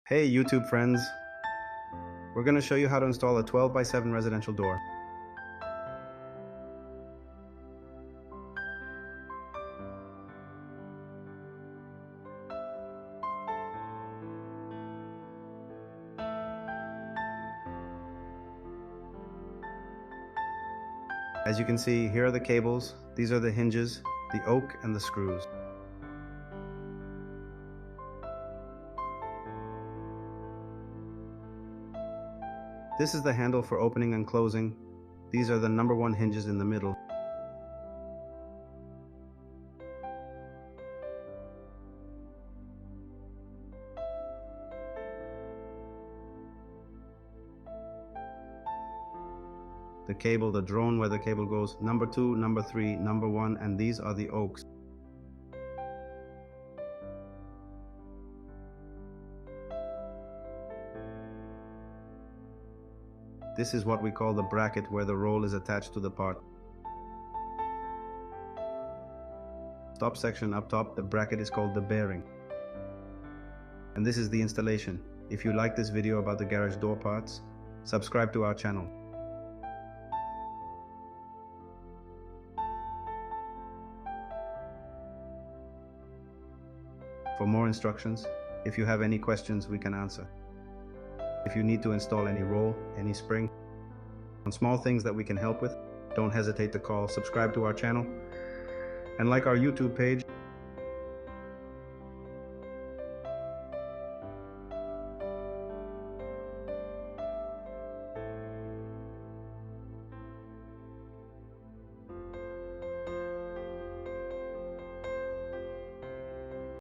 Hey YouTube friends, we're going to show you how to install a 12x7 residential door. As you can see, here are the cables, these are the hinges, the oak and the screws. This is the handle for opening and closing. These are the number 1 hinges in the middle. The cable, the drone where the cable goes, number 2, number 3, number 1, and these are the oaks. This is what we call the bracket where the roll is attached to the part. Top section up top, the bracket is called the bearing. And this is the installation. If you like this video about the garage door parts, subscribe to our channel. For more instructions, if you have any questions, we can answer. If you need to install any roll, any spring, on small things that we can help with, don't hesitate to call, subscribe to our channel, and like our YouTube page.